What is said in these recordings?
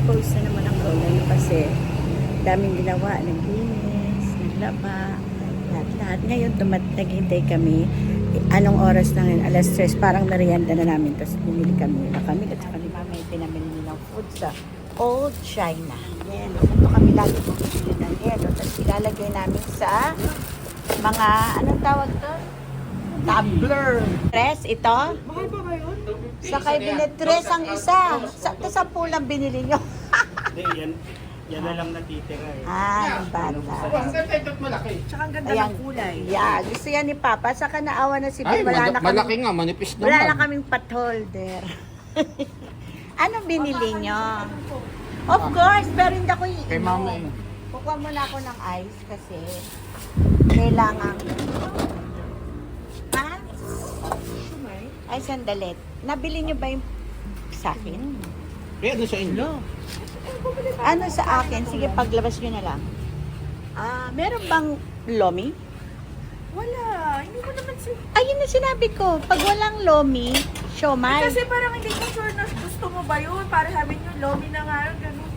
na-expose na naman ang lolo kasi daming ginawa, naglinis, naglaba, lahat-lahat. Ngayon, naghintay kami. Anong oras na ngayon? Alas 3, parang merienda na namin. Tapos bumili kami at saka ni Mama yung pinamili nilang food sa Old China. Yelo. Ito kami lagi bumili ng yelo. Tapos ilalagay namin sa mga, anong tawag to? Tumbler. Tres, ito? Mahal ba ba yun? Sa cabinet tres ang isa. Sa 10 lang binili nyo. Hindi, yan na lang natitira eh. Ah, yung bata. Ito't malaki. Tsaka ang ganda Ayan. ng kulay. Yeah, gusto yan ni Papa. Saka naawa na si Ay, Ben. malaki nga, manipis naman. Wala na kaming potholder. Anong binili nyo? Of course, pero hindi ako iinom. Kay Mama eh. Kukuha muna ako ng ice kasi kailangan. Ha? Ay, sandali. Nabili nyo ba yung sa akin? Eh, ano sa inyo? Ano sa akin? Sige, paglabas nyo na lang. Meron bang lomi? Wala. Hindi mo naman Ayun na sinabi ko. Pag walang lomi, siomay. Kasi parang hindi ko sure na gusto mo ba yun. Para sabi nyo, lomi na nga yun. Ganun.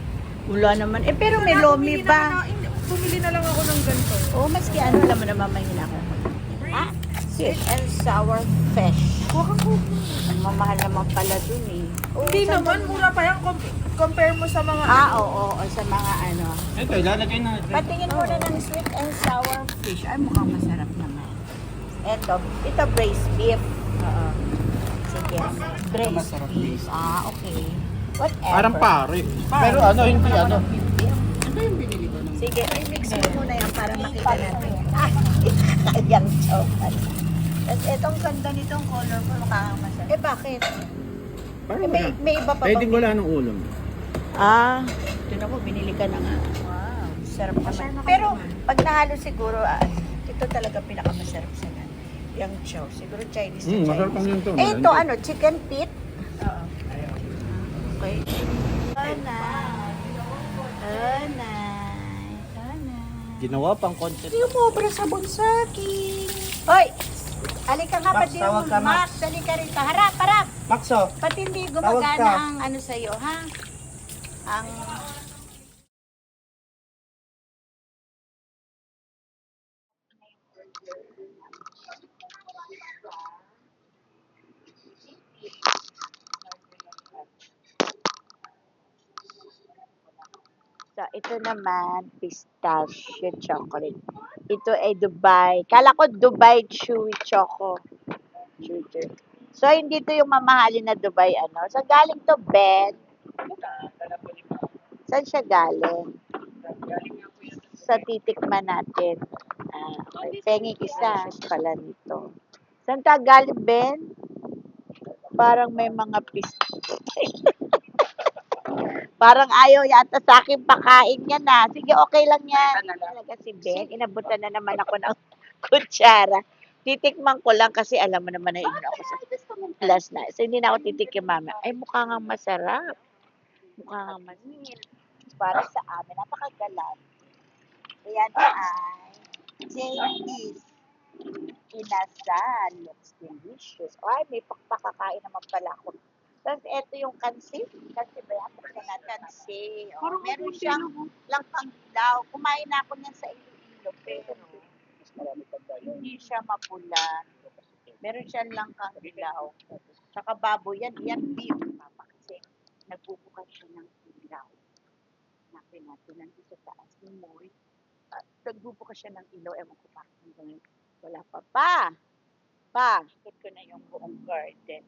Wala naman. Eh, pero may Kaya lomi bumili ba? Bumili na lang ako ng ganito. Oo, maski ano, alam mo naman may ako. Ah, sweet and sour fish. Huwag kang kuko. Ang mamahal naman pala dun eh. Oo, Hindi saan naman, ba- mura pa yan. Compare mo sa mga... Oo, sa mga ano. Ito, ilalagay na. Patingin muna ng sweet and sour fish. Ay, mukhang masarap naman. Ito braised beef. Oo. Sige. Braised Masarap beef. beef. Okay. Whatever. Parang pare. Pero ano, hindi ano. Sige, mix mo muna yan para makita natin. Yung chocolate. Tapos itong ganda nitong color ko, mukhang masarap. Eh, bakit? Parang May iba pa pwede ba? wala ng ulam. Ito na po, binili ka na nga. Wow, sarap Masarap naman. naman Pero, naman. pag nahalo siguro, ito talaga pinakamasarap sa nan. Yung chow. Siguro Chinese na Masarap ang Chinese. yun to. Eh, ito ano, chicken feet? Oo. Okay. Oh, nice. Oh, nice. Oh, nice. Ginawa pang content. Yung obra sa bonsaki. Hoy! Halika nga, Max, pati tawag ka, Max. Halika rito. Harap, harap. Maxo, Pati hindi Tawag gumagana ka. ang ano sa'yo, ha? Ang... So, ito naman, pistachio chocolate. Ito ay Dubai. Kala ko Dubai Chewy Choco. Chewy. So, hindi to yung mamahalin na Dubai, ano. So, galing to, Ben. Saan siya galing? Sa titikman natin. Okay. Pengi isa pala nito. Saan ka galing, Ben? Parang may mga Parang ayaw yata sa akin pakain yan na. Sige, okay lang yan. Talaga si Ben. Inabutan na naman ako ng kutsara. Titikman ko lang kasi alam mo naman na ino ako sa last na. So, hindi na ako titikim mama. Ay, mukha nga masarap. Mukha nga masarap. Para sa amin, napakagalan. Ayan ay Chinese inasal. Looks delicious. Ay, may pakpakakain naman pala ako. Tapos, ito yung kansi. Kansi ba yan? Buksan na kansi. Oh, meron siyang langkang ilaw. Kumain na ako niyan sa Iloilo, pero hindi siya mapula. Meron siyang langkang ilaw. Saka baboy yan. Yan beef. Papa, kasi nagbubukas siya ng ilaw. Natin natin. Nandito sa taas ni Moy. Nagbubukas siya ng ilaw. Ewan ko pa. Wala pa. Ikot ko na yung buong garden.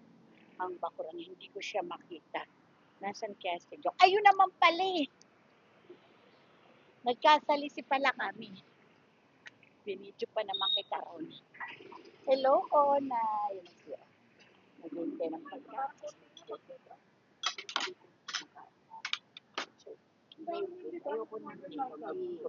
Ang bakurang hindi ko siya makita. Nasaan kaya si Jok? Ayun naman pala eh. Nagkasalisi pala kami. Binidyo pa naman kita, Ron. Hello, Ona. Yun siya. Naghintay ng pagkakas. Ayoko na rin.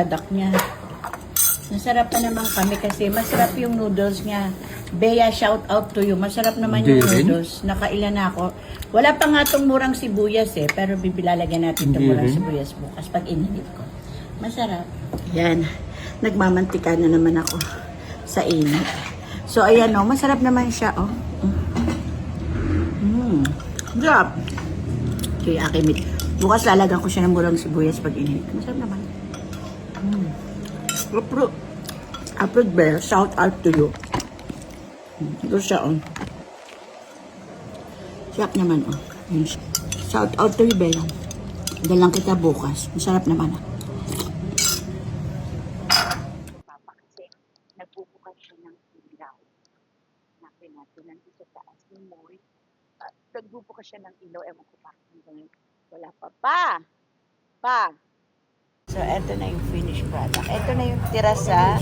product niya. Masarap pa naman kami kasi masarap yung noodles niya. Bea, shout out to you. Masarap naman yung noodles. Nakailan na ako. Wala pa nga itong murang sibuyas pero bibilalagyan natin itong murang sibuyas bukas pag inilip ko. Masarap. Yan. Nagmamantika na naman ako sa init. So, ayan masarap naman siya Sarap. Okay, akimit. Bukas lalagyan ko siya ng murang sibuyas pag inilip. Masarap naman. Approve Bear, shout out to you. Ito siya, Sarap naman, Shout out to you, Bella. Dalang kita bukas. Masarap naman, Papa, kasi nagbubukas siya ng ilaw. Hanapin natin, nandito sa taas ng mall. Nagbubukas siya ng ilaw. Ewan ko pa. Wala pa. So, eto na yung finished product. Eto na yung tira sa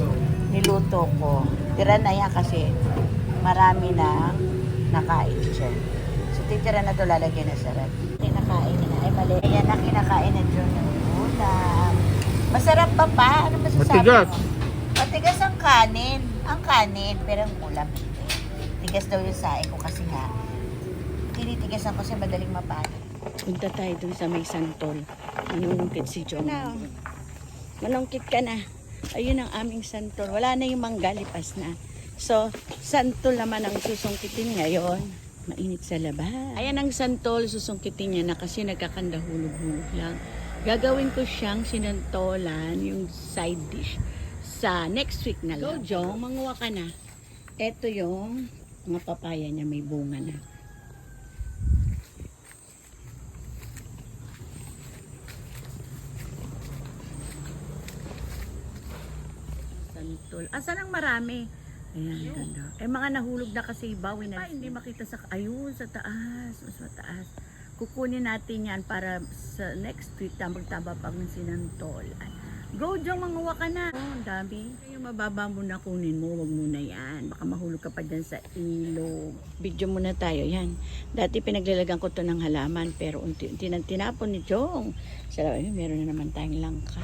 niluto ko. Tira na yan kasi marami na nakain siya. So, titira na to lalagyan na sa rep. Kinakain na. Ay, mali. Ayan na kinakain na dyan ng ulam. Masarap pa? Ano masasabi Matigas. mo? Matigas ang kanin. Ang kanin. Pero ang ulam hindi. Tigas daw yung saing ko kasi nga. Tinitigasan ko kasi madaling mapano. Punta tayo dun sa may santol. Manungkit si John. Manungkit ka na. Ayun ang aming santol. Wala na yung manggalipas na. So, santol naman ang susungkitin ngayon. Mainit sa labas. Ayan ang santol, susungkitin niya na kasi nagkakandahulog-hulog lang. Gagawin ko siyang sinantolan, yung side dish, sa next week na lang. Go, Jong, manguha ka na. Ito yung mga papaya niya, may bunga na. Santol. Asan ang marami? Ayan, ganda. Mga nahulog na kasi bawin na. Ay, hindi makita sa, ayun, sa taas. Mas mataas. Kukunin natin yan para sa next week tambag-taba pang sinantolan. Go, Jong, manguha ka na. Ang dami. Yung mababa mo na kunin mo, wag muna yan. Baka mahulog ka pa dyan sa ilog. Video muna tayo, yan. Dati pinaglalagan ko to ng halaman, pero unti-unti nang tinapon ni Jong. Sarap, meron na naman tayong langka.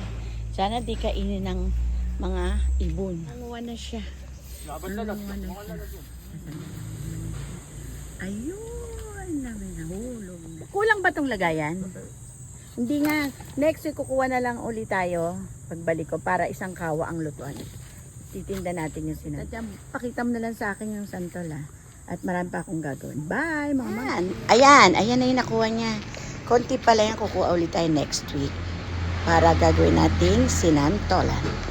Sana di kainin ng mga ibon. Nanguha na siya. Ayun, namin nahulog na. Kulang ba tong lagayan? Hindi nga. Next week kukuha na lang uli tayo. Pagbalik ko para isang kawa ang lutuan. Titinda natin yung sinantol. Pakita mo na lang sa akin yung santol At marami pa akong gagawin. Bye mga man. Ayan na yung nakuha niya. Konti pala yan, kukuha ulit tayo next week. Para gagawin nating sinantolan.